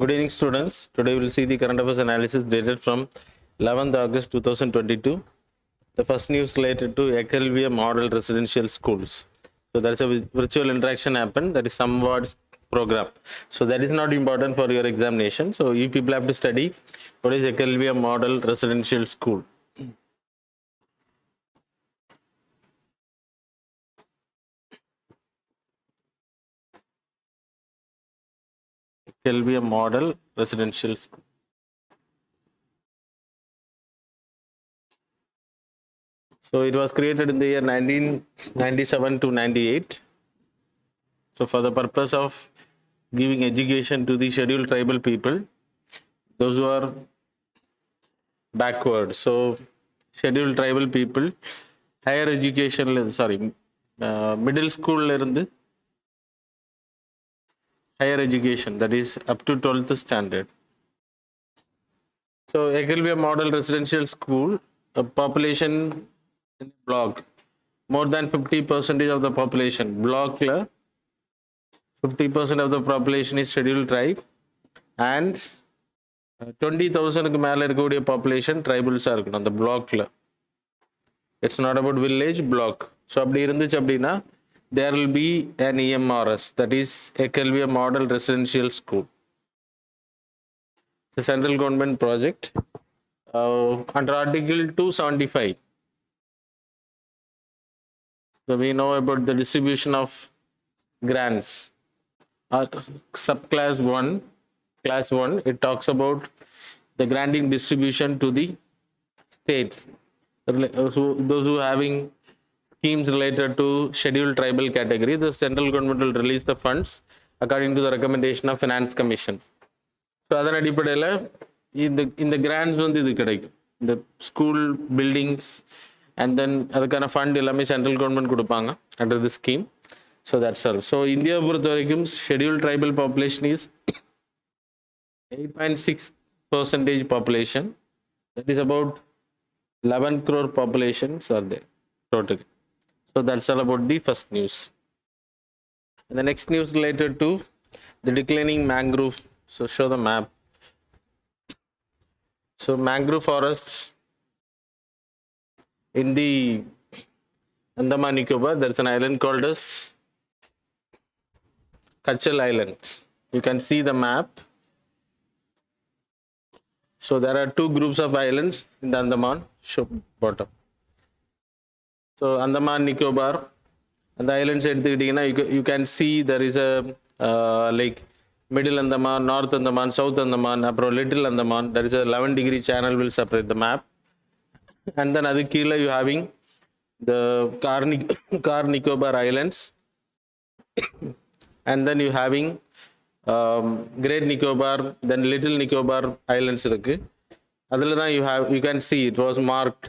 Good evening, students. Today we will see the current affairs analysis dated from 11th August 2022. The first news related to Ekelvia Model Residential Schools. So there is a virtual interaction happened. That is some words program. So that is not important for your examination. So you people have to study what is Ekelvia Model Residential School. Ekelvia Model Residential School. So it was created in the year 1997 to 98. So for the purpose of giving education to the scheduled tribal people, those who are backward. So scheduled tribal people, higher education, middle school irundhu higher education, that is up to 12th standard. So Ekelvia Model Residential School, a population in block, more than 50% of the population, block 50% of the population is scheduled tribe, and 20,000 மேல இருக்கக்கூடிய population tribals இருக்கணும் அந்த blockல. It's not about village, block. So அப்படி இருந்துச்சு அப்படின்னா there will be an EMRS, that is Ekelvia Model Residential School. It's a central government project under Article 275. So we know about the distribution of grants. Subclass 1, class 1, it talks about the granting distribution to the states. So those who are having schemes related to scheduled tribal category, the central government will release the funds according to the recommendation of Finance Commission. So அதன் அடிப்படையில் இந்த grants வந்து இது கிடைக்கும், இந்த school buildings and then அதுக்கான fund எல்லாமே central government கொடுப்பாங்க under the scheme. So that's all. So India பொறுத்த வரைக்கும் scheduled tribal population is 8.6% population. That is about 11 crore populations are there totally. So that's all about the first news. And the next news related to the declining mangrove. So show the map. So mangrove forests in the Andaman Nicobar, there's an island called as Kachal Islands. You can see the map. So there are two groups of islands in the Andaman, show bottom. So Andaman Nicobar and the islands எடுத்துக்கிட்டீங்கன்னா you can see there is a like middle Andaman, north Andaman, south Andaman, அப்புறம் little Andaman. There is a 11-degree channel will separate the map. And then அது கீழே you having the Car Nicobar Islands. And then you having Great Nicobar, then Little Nicobar Islands இருக்கு. அதில் தான் you can see it was marked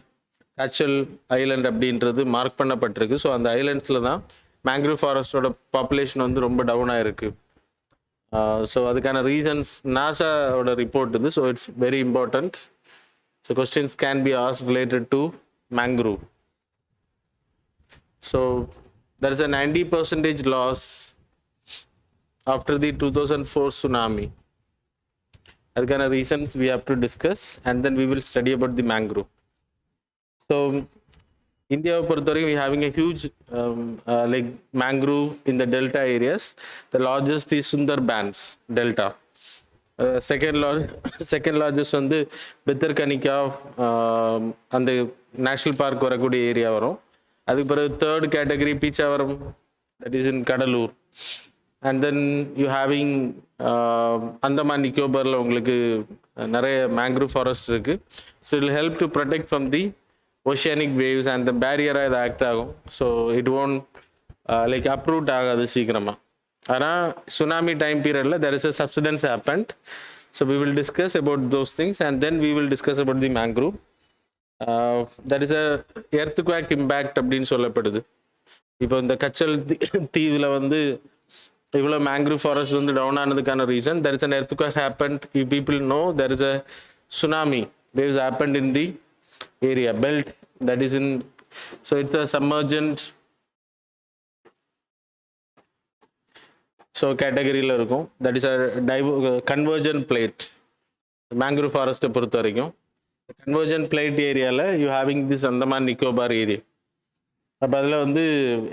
Kachal Island அப்படின்றது mark பண்ணப்பட்டிருக்கு. So அந்த ஐலண்ட்ஸில் தான் mangrove ஃபாரஸ்டோட population வந்து ரொம்ப டவுன் ஆயிருக்கு. ஸோ அதுக்கான ரீசன்ஸ் நாசாவோட ரிப்போர்ட் இது. So it's very important. So questions can be asked related to mangrove. So there is a 90% loss after the 2004 tsunami. Adhukana reasons we have to discuss, and then we will study about the mangrove. So India we having a huge like mangrove in the delta areas. The largest is Sundarbans Delta. Second largest வந்து பெத்தர்கனிக்கா அந்த national park வரக்கூடிய area வரும். அதுக்கு பிறகு third category Pichavaram, that is in Cuddalore. And then you having Andaman Nicobarல உங்களுக்கு நிறைய mangrove forest இருக்கு. So it will help to protect from the oceanic waves and the barrier இது ஆக்ட் ஆகும். So it won't like uproot ஆகாது சீக்கிரமா. ஆனால் tsunami time பீரியட்ல there is a subsidence happened. So we will discuss about those things, and then we will discuss about the mangrove. That is a earthquake impact அப்படின்னு சொல்லப்படுது. இப்போ இந்த கச்சல் தீவில் வந்து இவ்வளோ மேங்க்ரூவ் ஃபாரஸ்ட் வந்து டவுன் ஆனதுக்கான reason there is an earthquake happened. You people know there is a tsunami waves happened in the area belt, that is in, so it's a submergent. So கேட்டகரியில் இருக்கும். That is convergent plate. Mangrove ஃபாரஸ்ட்டை பொறுத்த வரைக்கும் convergent plate ஏரியாவில் you having this Andaman Nicobar area. அப்போ அதில் வந்து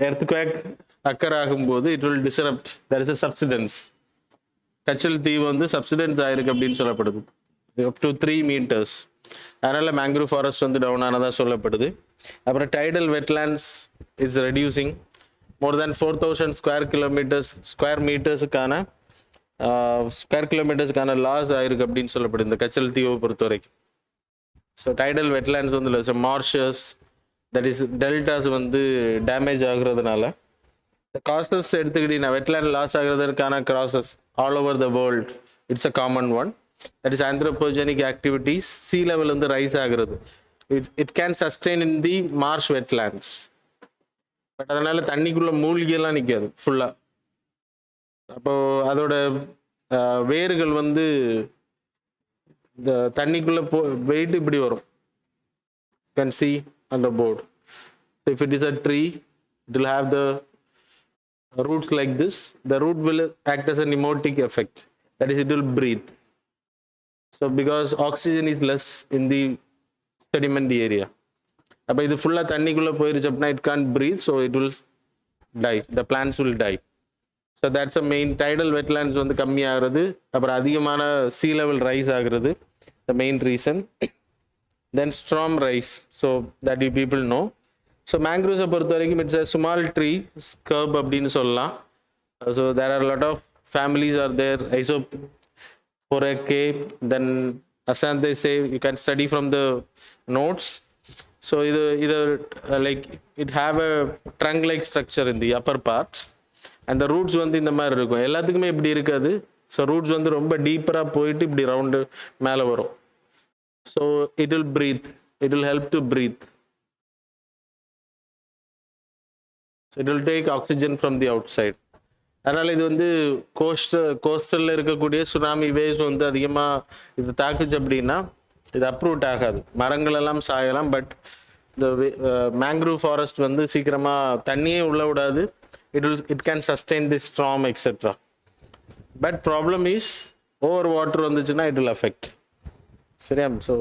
earthquake occur ஆகும்போது it will disrupt. That is a subsidence. Katchal தீவு வந்து சப்சிடன்ஸ் ஆயிருக்கு அப்படின்னு சொல்லப்படுது, அப் டு 3 meters. அதனால் மேங்க்ரூவ் ஃபாரஸ்ட் வந்து டவுன் ஆனதாக சொல்லப்படுது. அப்புறம் tidal wetlands is reducing. More than 4000 square மீட்டர்ஸுக்கான லாஸ் ஆயிருக்கு அப்படின்னு சொல்லப்படுது இந்த கச்சல் தீவை பொறுத்த வரைக்கும். ஸோ டைடல் வெட்லேண்ட்ஸ் வந்து மார்ஷஸ், தட் இஸ் டெல்டாஸ் வந்து டேமேஜ் ஆகுறதுனால இந்த காசஸ் எடுத்துக்கிட்டீங்கன்னா வெட்லேண்ட் லாஸ் ஆகுறதுக்கான causes all over the world. It's a common one. That is anthropogenic activities. Sea level வந்து ரைஸ் ஆகுறது. It can sustain in the marsh wetlands. But அதனால தண்ணிக்குள்ள மூழ்கியெல்லாம் நிற்காது ஃபுல்லாக. அப்போ அதோட வேர்கள் வந்து இந்த தண்ணிக்குள்ள வெயிட் இப்படி வரும். Can see on the board. So if it is a tree, it will have the roots like this. The root will act as a pneumatic effect. That is, it will breathe. So because oxygen is less in the sediment area. அப்போ இது ஃபுல்லாக தண்ணிக்குள்ளே போயிருச்சு அப்படின்னா it can't breathe, so it will die. The plants will die. So that's a main. Tidal wetlands வந்து கம்மியாகிறது, அப்புறம் அதிகமான sea level rise ஆகிறது, the main reason. Then storm rise, so that you people know. So mangroves பொறுத்த வரைக்கும் it's a small tree, scrub அப்படின்னு சொல்லலாம். So there are a lot of families are there. Isoporaceae, then Acanthaceae, you can study from the notes. So either like it have a trunk like structure in the upper part, and the roots வந்து இந்த மாதிரி இருக்கும். எல்லாத்துக்குமே இப்படி இருக்காது. So roots வந்து ரொம்ப டீப்பராக போயிட்டு இப்படி ரவுண்டு மேலே வரும். So it will breathe. It will help to breathe. So it will take oxygen from the outside. அதனால் இது வந்து கோஸ்டலில் இருக்கக்கூடிய சுனாமி வேவ்ஸ் வந்து அதிகமாக இது தாக்குச்சு அப்படின்னா இது அப்ரூட் ஆகாது. மரங்கள் எல்லாம் சாயலாம், பட் இந்த மேங்க்ரூவ் ஃபாரஸ்ட் வந்து சீக்கிரமாக தண்ணியே உள்ள விடாது. It can sustain the ஸ்ட்ராம் etcetera. But problem is over water வந்துச்சுன்னா இட் வில் அஃபெக்ட். சரியா? ஸோ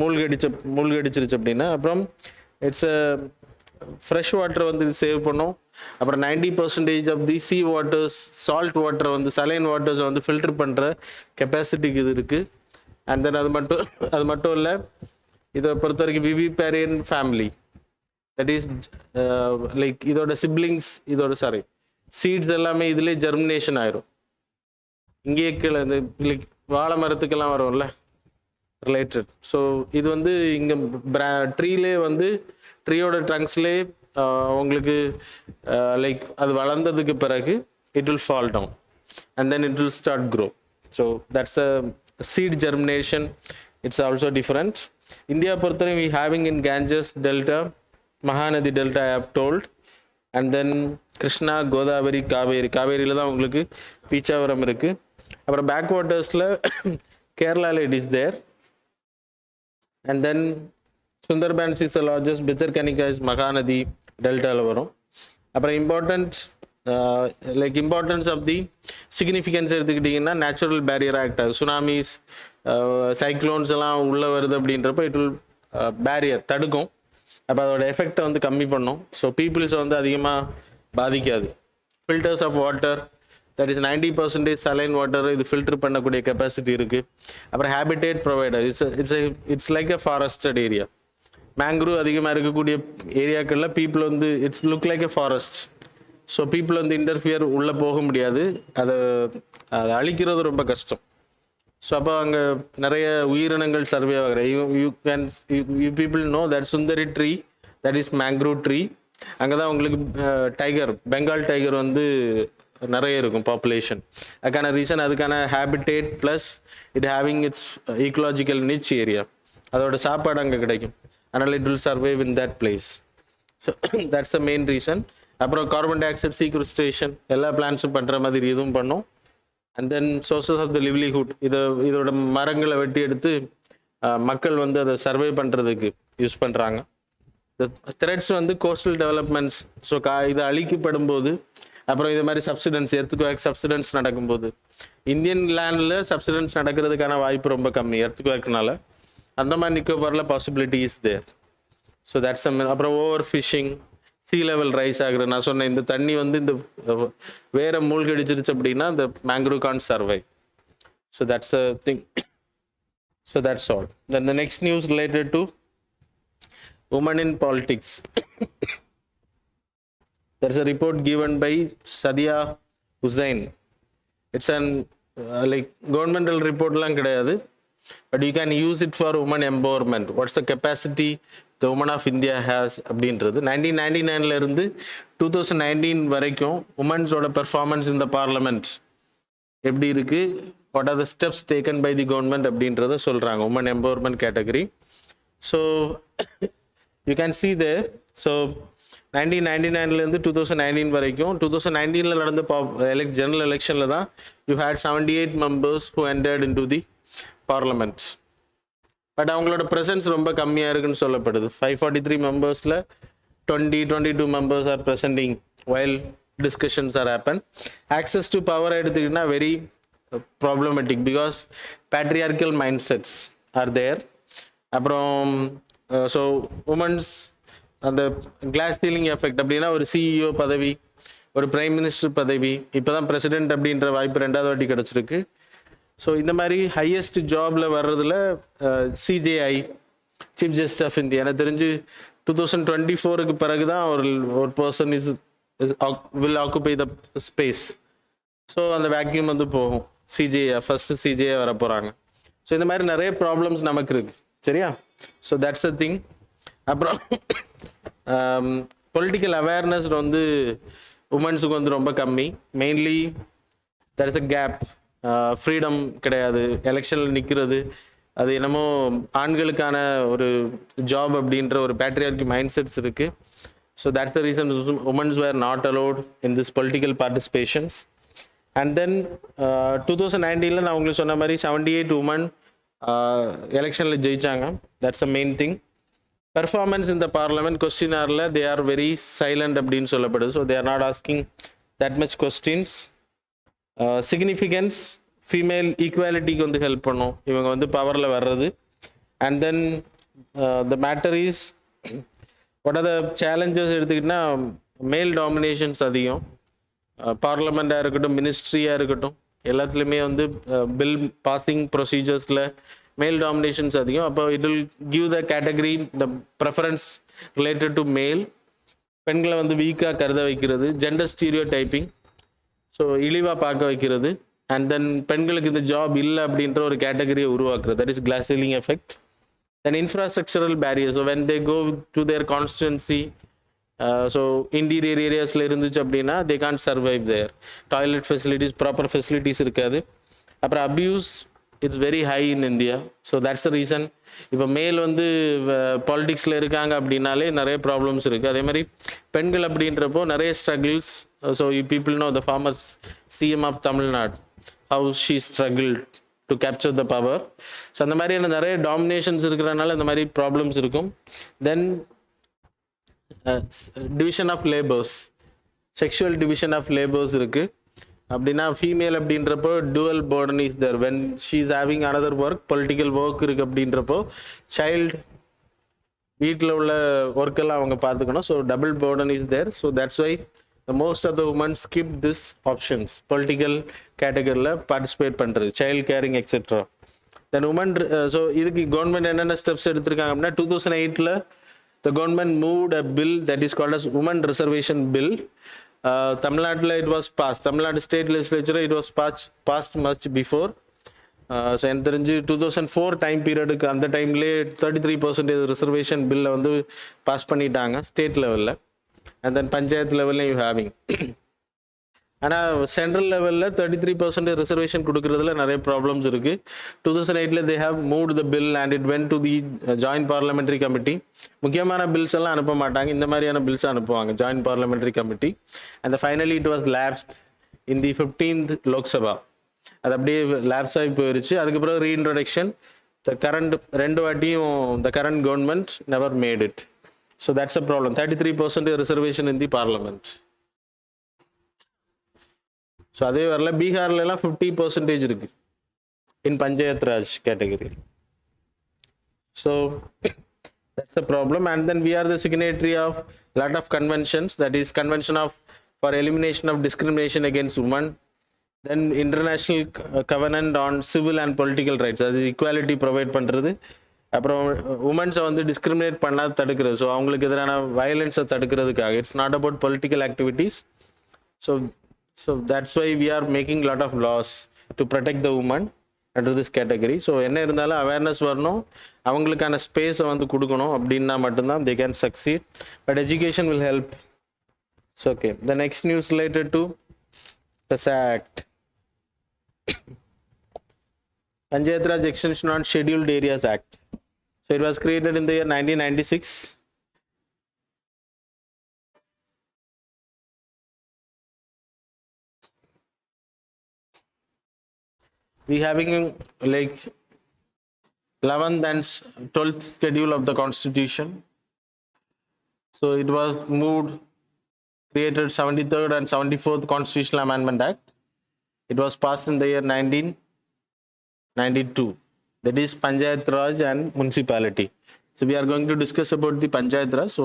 மூழ்கடிச்சிருச்சு அப்படின்னா அப்புறம் இட்ஸ் ஃப்ரெஷ் வாட்டர் வந்து இது சேவ் பண்ணும். அப்புறம் 90% of the sea waters, salt வாட்டரை வந்து சலைன் வாட்டர்ஸை வந்து ஃபில்டர் பண்ணுற கெப்பாசிட்டிக்கு இது இருக்குது. அண்ட் தென் அது மட்டும் இல்லை, இதை பொறுத்த வரைக்கும் விவிபேரியன் ஃபேமிலி, தட் இஸ் லைக் இதோட சிப்ளிங்ஸ், சீட்ஸ் எல்லாமே இதிலே ஜெர்மினேஷன் ஆயிரும். இங்கேயே கீழே இந்த லைக் வாழை மரத்துக்கெல்லாம் வரும்ல ரிலேட்டட். ஸோ இது வந்து இங்கே ட்ரீலே வந்து ட்ரீயோட ட்ரங்க்ஸ்லேயே உங்களுக்கு லைக் அது வளர்ந்ததுக்கு பிறகு it will fall down and then it will start grow. So that's a seed germination. It's also different. India பொறுத்தவரை we having in Ganges delta, Mahanadi delta I have told, and then Krishna, Godavari, காவேரியில் தான் உங்களுக்கு பீச்சாவரம் இருக்குது. அப்புறம் பேக் வாட்டர்ஸில் கேரளாவில் it is there. And then Sundarbans is the largest, Bhitarkanika is Mahanadi டெல்டாவில் வரும். அப்புறம் இம்பார்ட்டன்ஸ் ஆஃப் தி சிக்னிஃபிகன்ஸ் எடுத்துக்கிட்டிங்கன்னா நேச்சுரல் பேரியர் ஆக்ட் ஆகுது. சுனாமிஸ், சைக்ளோன்ஸ் எல்லாம் உள்ளே வருது அப்படின்றப்ப இட் வில் பேரியர் தடுக்கும். அப்போ அதோட எஃபெக்டை வந்து கம்மி பண்ணும். ஸோ பீப்புள்ஸை வந்து அதிகமாக பாதிக்காது. Filters of water, that is 90% saline water இது ஃபில்டர் பண்ணக்கூடிய கெப்பாசிட்டி இருக்குது. அப்புறம் habitat provider, it's like a forested area. Mangrove அதிகமாக இருக்கக்கூடிய ஏரியாக்களில் பீப்புள் வந்து it's look like a forest. So people வந்து இன்டர்ஃபியர் உள்ளே போக முடியாது, அதை அழிக்கிறது ரொம்ப கஷ்டம். ஸோ அப்போ அங்கே நிறைய உயிரினங்கள் சர்வே ஆகிற you people know that Sundari tree, that is mangrove tree. அங்கே தான் உங்களுக்கு டைகர், பெங்கால் டைகர் வந்து நிறைய இருக்கும் பாப்புலேஷன். அதுக்கான ரீசன் அதுக்கான habitat plus it having its ecological niche area. அதோட சாப்பாடு அங்கே கிடைக்கும், அதனால் it will survive in that place. So that's the main reason. அப்புறம் கார்பன் டை ஆக்சைடு சீக்வெஸ்ட்ரேஷன் எல்லா பிளான்ஸும் பண்ணுற மாதிரி இதுவும் பண்ணும். And then sources of the livelihood, இதோட மரங்களை வெட்டி எடுத்து மக்கள் வந்து அதை சர்வை பண்ணுறதுக்கு யூஸ் பண்ணுறாங்க. த்ரெட்ஸ் வந்து கோஸ்டல் டெவலப்மெண்ட்ஸ். ஸோ இது அழிக்கப்படும் போது அப்புறம் இது மாதிரி சப்சிடன்ஸ் எர்த்குவேக் சப்சிடன்ஸ் நடக்கும்போது இந்தியன் லேண்டில் சப்சிடன்ஸ் நடக்கிறதுக்கான வாய்ப்பு ரொம்ப கம்மி எர்த்குவேக்னால. அந்த மாதிரி நிக்கோபாரில் possibility is there. So that's அப்புறம் overfishing, sea level rise ஆகுறது. நான் சொன்னேன் இந்த தண்ணி வந்து இந்த வேற மூழ்கடிச்சிருச்சு அப்படின்னா இந்த mangrove can survive. So that's a thing. So that's all. Then the next news related to women in politics. There's a report given by Sadia Hussain. It's an like governmental report lang kedayadu, but you can use it for women empowerment. What's the capacity the women of India has அப்படின்றது 1999 ல இருந்து 2019 வரைக்கும் women's ஓட performance in the parliament எப்படி இருக்கு, what are the steps taken by the government அப்படின்றத சொல்றாங்க women empowerment category. So you can see there. So 1999 ல இருந்து 2019 வரைக்கும் 2019 ல நடந்த general electionல தான் you had 78 members who entered into the parliament. But அவங்களோட presence ரொம்ப கம்மியா இருக்குன்னு சொல்லப்படுது. 543 மெம்பர்ஸ்ல 22 members are presenting while discussions are happen. Access to power எடுத்துக்கிட்டா very problematic because patriarchal mindsets are there. அப்புறம் ஸோ உமன்ஸ் அந்த கிளாஸ் சீலிங் எஃபெக்ட் அப்படின்னா ஒரு சிஇஓ பதவி, ஒரு பிரைம் மினிஸ்டர் பதவி, இப்போ தான் பிரசிடென்ட் அப்படின்ற வாய்ப்பு 2வது வாட்டி கிடச்சிருக்கு. ஸோ இந்த மாதிரி ஹையஸ்ட் ஜாபில் வர்றதுல CJI chief justice of India எனக்கு தெரிஞ்சு 2024க்கு பிறகு தான் ஒரு person will occupy the space. So அந்த வேக்யூம் வந்து போகும். சிஜேஐ ஃபர்ஸ்ட் சிஜேஐ வர போகிறாங்க. ஸோ இந்த மாதிரி நிறைய ப்ராப்ளம்ஸ் நமக்கு இருக்கு, சரியா? So that's a thing. அப்புறம் பொலிட்டிக்கல் அவேர்னஸ் வந்து உமன்ஸுக்கு வந்து ரொம்ப கம்மி. Mainly that is a gap. Freedom கிடையாது. எலெக்ஷனில் நிற்கிறது அது என்னமோ ஆண்களுக்கான ஒரு ஜாப் அப்படின்ற ஒரு பேட்ரியார்கி மைண்ட் செட்ஸ் இருக்குது. So that's the reason womens were not a lot in this political participations. And then 2019 நான் உங்களுக்கு சொன்ன மாதிரி 78 உமன் எலெக்ஷனில் ஜெயிச்சாங்க. That's a main thing. Performance இந்த பார்லமெண்ட் கொஸ்டினாரில் தே ஆர் வெரி சைலண்ட் அப்படின்னு சொல்லப்படுது. So they are not asking that much questions. Significance female ஈக்குவாலிட்டிக்கு வந்து ஹெல்ப் பண்ணும் இவங்க வந்து பவரில் வர்றது. And then the matter is what R the challenges எடுத்துக்கிட்டிங்கன்னா மேல் டாமினேஷன்ஸ் அதிகம். பார்லமெண்ட்டாக இருக்கட்டும், மினிஸ்ட்ரியாக இருக்கட்டும், எல்லாத்துலேயுமே வந்து பில் பாசிங் ப்ரொசீஜர்ஸில் மேல் டாமினேஷன்ஸ் அதிகம். அப்போ it will give the category the preference related to மேல். பெண்களை வந்து வீக்காக கருத வைக்கிறது, ஜெண்டர் ஸ்டீரியோ டைப்பிங், ஸோ இழிவாக பார்க்க வைக்கிறது. அண்ட் தென் பெண்களுக்கு இந்த ஜாப் இல்லை அப்படின்ற ஒரு கேட்டகரியை உருவாக்குறது. That is glass ceiling effect. Then infrastructural barriers. So when they go to their constituency, so interior ஏரியாஸில் இருந்துச்சு அப்படின்னா they can't survive there. Toilet facilities, proper facilities இருக்காது. அப்புறம் abuse it's very high in India. So that's the reason இப்போ male வந்து பாலிடிக்ஸில் இருக்காங்க அப்படின்னாலே நிறைய ப்ராப்ளம்ஸ் இருக்குது. அதே மாதிரி பெண்கள் அப்படின்றப்போ நிறைய struggles. So you people know the former CM of Tamil Nadu, how she struggle to capture the power. So அந்த மாதிரியான நிறைய டாமினேஷன்ஸ் இருக்கிறனால இந்த மாதிரி ப்ராப்ளம்ஸ் இருக்கும். Then division of labours, sexual division of labours இருக்குது. அப்படின்னா ஃபீமேல் அப்படின்றப்போ dual burden is there. When she is having another work, political work இருக்குது அப்படின்றப்போ சைல்டு வீட்டில் உள்ள ஒர்க்கெல்லாம் அவங்க பார்த்துக்கணும். So double burden is there. So that's why the most of the women skip this options, political category participate பண்றது, child caring etc. then women so இதுக்கு government என்னென்ன ஸ்டெப்ஸ் எடுத்திருக்காங்க அப்படின்னா 2008 the government moved a bill that is called as women reservation bill. தமிழ்நாட்டில் it was passed, Tamil Nadu state legislature it was passed much before. So எனக்கு தெரிஞ்சு 2004 time பீரியடுக்கு அந்த டைம்லேயே 33% reservation பில்லை வந்து பாஸ் பண்ணிட்டாங்க ஸ்டேட் லெவலில். and then பஞ்சாயத்து லெவலில் யூ ஹேவிங். ஆனால் சென்ட்ரல் லெவலில் 33% ரிசர்வேஷன் கொடுக்குறதுல நிறைய ப்ராப்ளம்ஸ் இருக்குது. 2008 they have moved the bill and it went to the joint parliamentary committee. முக்கியமான பில்ஸ் எல்லாம் அனுப்ப மாட்டாங்க, இந்த மாதிரியான பில்ஸ் அனுப்புவாங்க joint parliamentary committee. and finally it was lapsed in the 15th Lok Sabha. அது அப்படியே லேப்ஸ் ஆகி போயிடுச்சு. அதுக்கப்புறம் ரீஇன்ட்ரொடக்ஷன் த கரண்ட் 2 வாட்டியும் the current government never made it. So that's a problem. 33% reservation in the parliament. So அதே வரல பீகார்லாம் 50% இருக்கு in panchayat raj category. So that's the problem. And then we are the signatory of lot of conventions, that is convention of for elimination of discrimination against women, then international covenant on civil and political rights, அது equality provide பண்றது, அப்புறம் உமன்ஸை வந்து discriminate பண்ணாத தடுக்கிறது, so அவங்களுக்கு எதிரான வயலன்ஸை தடுக்கிறதுக்காக. It's not about political activities. So that's why we are making lot of laws to protect the women under this category. So என்ன இருந்தாலும் அவேர்னஸ் வரணும், அவங்களுக்கான ஸ்பேஸை வந்து கொடுக்கணும், அப்படின்னா மட்டும்தான் they can succeed. But education will help. So okay, the next news related to this act, Panchayat Raj Extension on Scheduled Areas Act. So it was created in the year 1996. We having like 11th and 12th schedule of the Constitution. So it was moved, created 73rd and 74th Constitutional Amendment Act. It was passed in the year 1992. That is Panchayat Raj and Municipality. So we are going to discuss about the Panchayat Raj. So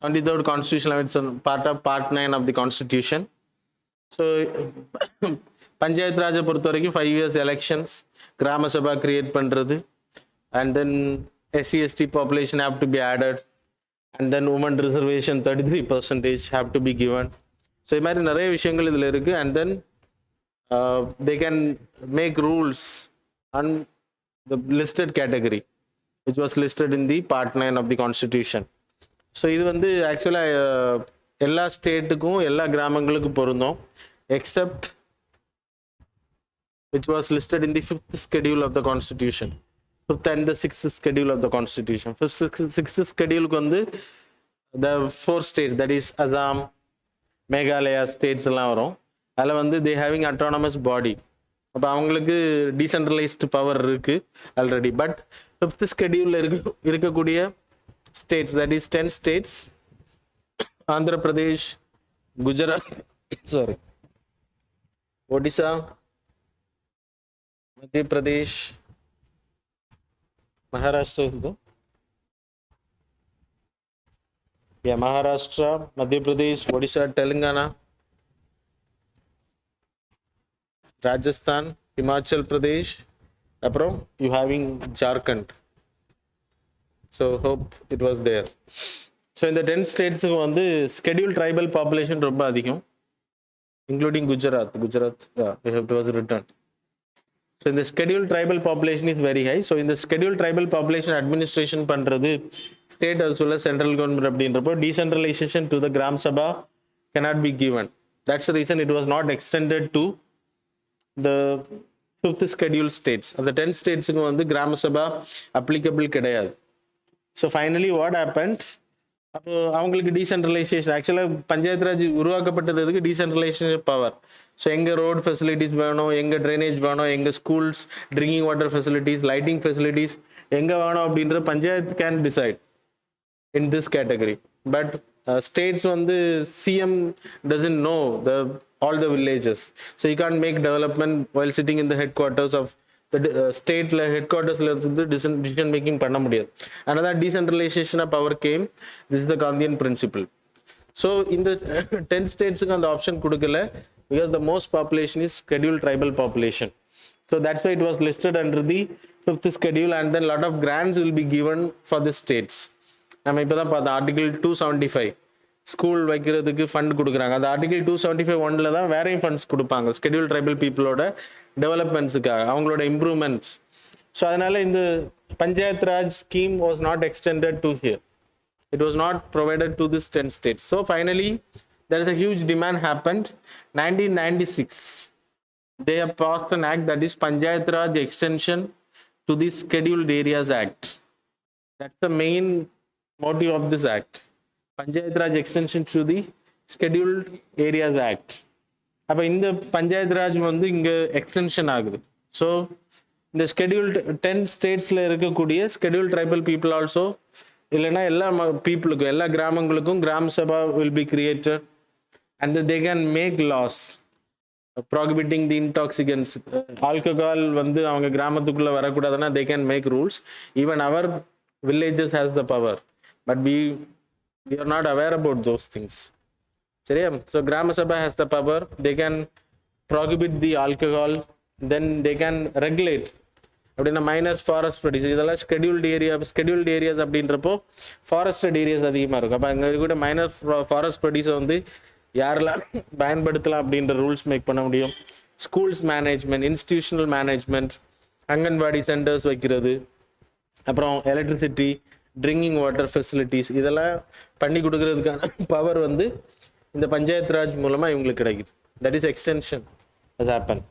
73rd Constitutional Amendment is part of Part 9 of the Constitution. So Panchayat Raj பொறுத்த வரைக்கும் 5 years elections, கிராம சபா create பண்றது, and then SC/ST population have to be added, and then women reservation 33% have to be given. So இது மாதிரி நிறைய விஷயங்கள் இதில் இருக்கு. And then they can make rules on the listed category which was listed in the Part 9 of the Constitution. So இது வந்து ஆக்சுவலாக எல்லா ஸ்டேட்டுக்கும் எல்லா கிராமங்களுக்கும் பொருந்தும், except which was listed in the 5th schedule of the Constitution, 5th and the 6th schedule of the Constitution. 5th 6th schedule வந்து the 4 states, that is Assam, Meghalaya states எல்லாம் வரும். அதில் வந்து தே ஹேவிங் அட்டானமஸ் பாடி, அப்போ அவங்களுக்கு decentralised power இருக்கு already. But 5th ஸ்கெடியூலில் இருக்கக்கூடிய states, that is 10 states, Andhra Pradesh, Gujarat, Odisha, மத்திய பிரதேஷ், மகாராஷ்டிரா, மகாராஷ்டிரா, மத்திய Pradesh, Odisha, Telangana, Rajasthan, Himachal Pradesh, அப்புறம் you having Jharkhand. So hope it was there. So இந்த 10 states வந்து scheduled tribal population ரொம்ப அதிகம், including Gujarat, it was written. So இந்த scheduled tribal population is very high. So இந்த scheduled tribal population administration பண்றது state as well as central government அப்படின்றப்போ decentralization to the Gram Sabha cannot be given. That's the reason it was not extended to the 5th schedule states. அந்த 10 ஸ்டேட்ஸுக்கு வந்து gram sabha applicable கிடையாது. So finally what happened, அப்போ அவங்களுக்கு decentralisation, ஆக்சுவலாக பஞ்சாயத்து ராஜ் உருவாக்கப்பட்டதுக்கு decentralisation power. So எங்கே ரோட் ஃபெசிலிட்டிஸ் வேணும், எங்கே ட்ரைனேஜ் வேணும், எங்கே schools, drinking water facilities, lighting facilities எங்கே வேணும் அப்படின்ற panchayat can decide in this category. But states வந்து CM doesn't know all the villages, so you can't make development while sitting in the headquarters of the state headquarters decision making பண்ண முடியாது. Another decentralization of power came. This is the Ghandian Principle. So in the 10 states அந்த option கொடுக்கல, because the most population is scheduled tribal population. So that's why it was listed under the 5th schedule, and then lot of grants will be given for the states. நம்ம இப்போ தான் பார்த்தோம் article 275 school வைக்கிறதுக்கு fund கொடுக்குறாங்க. அந்த article 275(1) தான் வேறையும் funds கொடுப்பாங்க schedule tribal பீப்புளோட டெவலப்மெண்ட்ஸுக்காக, அவங்களோட இம்ப்ரூவ்மெண்ட்ஸ். ஸோ அதனால இந்த panchayat Raj scheme was not extended to hear, it was not provided to this 10 states. So finally there is a huge demand happened. 1996 they have passed an act, that is Panchayat Raj Extension to the Scheduled Areas Act. That's the main motive of this act, Panchayat Raj Extension to the Scheduled Areas Act. அப்போ இந்த பஞ்சாயத் ராஜ் வந்து இங்கே extension ஆகுது. So இந்த scheduled 10 ஸ்டேட்ஸில் இருக்கக்கூடிய scheduled tribal people also, இல்லைன்னா எல்லா பீப்புளுக்கும், எல்லா கிராமங்களுக்கும் gram sabha will be created, and they can make laws. prohibiting the intoxicants. Alcohol வந்து அவங்க கிராமத்துக்குள்ள வரக்கூடாதுன்னா they can make rules. Even our villages has the power, but we are not aware about those things. சரியா? So Grama Sabha has the power. They can prohibit the alcohol, then they can regulate. அப்படின்னா minor forest produce இதெல்லாம் scheduled areas அப்படின்றப்போ forested areas அதிகமாக இருக்கும். அப்போ அங்கே கூட minor forest ப்ரொடியூஸை வந்து யாரெல்லாம் பயன்படுத்தலாம் அப்படின்ற ரூல்ஸ் மேக் பண்ண முடியும். Schools management, institutional management, anganwadi centres வைக்கிறது, அப்புறம் எலக்ட்ரிசிட்டி, ட்ரிங்கிங் வாட்டர் ஃபெசிலிட்டிஸ் இதெல்லாம் பண்ணி கொடுக்கறதுக்கான பவர் வந்து இந்த பஞ்சாயத்து ராஜ் மூலமாக இவங்களுக்கு கிடைக்குது. That is extension has happen.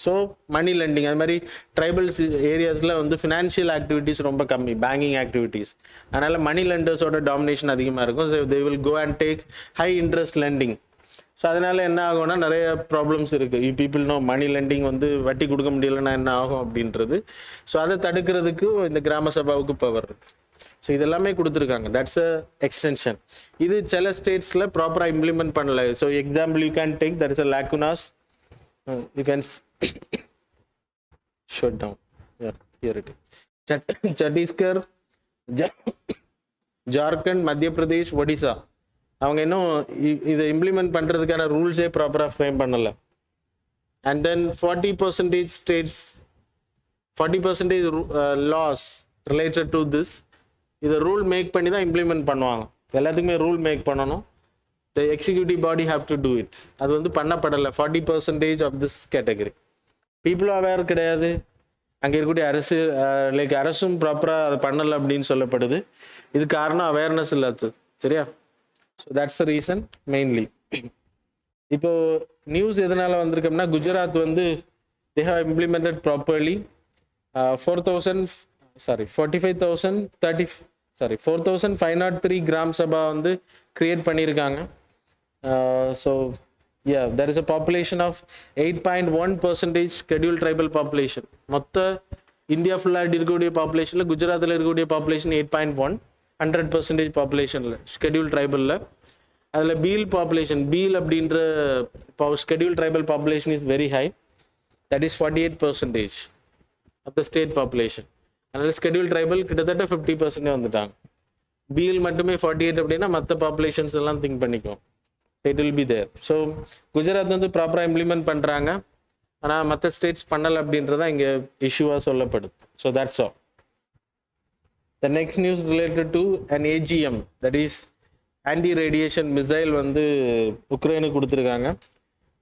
So money lending அது மாதிரி ட்ரைபல்ஸ் ஏரியாஸில் வந்து ஃபினான்ஷியல் ஆக்டிவிட்டீஸ் ரொம்ப கம்மி, பேங்கிங் ஆக்டிவிட்டீஸ். அதனால் மணி லெண்டர்ஸோட டாமினேஷன் அதிகமாக இருக்கும். So they will go and take high interest lending. So அதனால் என்ன ஆகும்னா நிறைய ப்ராப்ளம்ஸ் இருக்குது. பீப்புள் நோ மணி லெண்டிங் வந்து வட்டி கொடுக்க முடியலைன்னா என்ன ஆகும் அப்படின்றது. ஸோ அதை தடுக்கிறதுக்கு இந்த கிராம சபாவுக்கு பவர் இருக்குது. ஸோ இதெல்லாமே கொடுத்துருக்காங்க. That's a extension. இது சில ஸ்டேட்ஸில் ப்ராப்பராக இம்ப்ளிமெண்ட் பண்ணல. So example you can take that is a lacunas. You can shut down. Yeah, here it is. Chhattisgarh, Jharkhand, Madhya Pradesh, Odisha. அவங்க இன்னும் இதை இம்ப்ளிமெண்ட் பண்ணுறதுக்கான ரூல்ஸே ப்ராப்பராக ஃப்ரேம் பண்ணலை. And then 40% states, 40% laws related to this. இதை rule make பண்ணி தான் implement பண்ணுவாங்க. எல்லாத்துக்குமே ரூல் மேக் பண்ணணும். The executive body have to do it. அது வந்து பண்ணப்படலை 40% of this category. People aware கிடையாது. அங்கே இருக்கக்கூடிய அரசு லைக் அரசும் ப்ராப்பராக அதை பண்ணலை அப்படின்னு சொல்லப்படுது. இது காரணம் அவேர்னஸ் இல்லாதது. சரியா? So that's the reason mainly. இப்போ நியூஸ் எதனால வந்திருக்கோம்னா குஜராத் வந்து they have implemented properly 4,503 gram sabha வந்து கிரியேட் பண்ணியிருக்காங்க. So yeah, there is a population of 8.1% scheduled tribal population. மொத்த இந்தியா ஃபுல்லாக இருக்கக்கூடிய பாப்புலேஷனில் குஜராத்தில் இருக்கக்கூடிய பாப்புலேஷன் 8.1, 100% பாப்புலேஷனில் ஸ்கெடியூல் ட்ரைபலில். அதில் பீல் பாப்புலேஷன், பீல் அப்படின்ற schedule tribal population is very high. That is 48% of the state population. அதனால் ஸ்கெடியூல் ட்ரைபல் கிட்டத்தட்ட 50% வந்துட்டாங்க. பீல் மட்டுமே 48 அப்படின்னா மற்ற பாப்புலேஷன்ஸ் எல்லாம் திங்க் பண்ணிக்கும். It will be there. So Gujarat வந்து ப்ராப்பராக இம்ப்ளிமெண்ட் பண்ணுறாங்க, ஆனால் மற்ற ஸ்டேட்ஸ் பண்ணலை அப்படின்றதான் இங்கே இஷ்யூவாக சொல்லப்படுது. So that's all. The next news related to an AGM, that is anti radiation missile வந்து உக்ரைனுக்கு கொடுத்துருக்காங்க.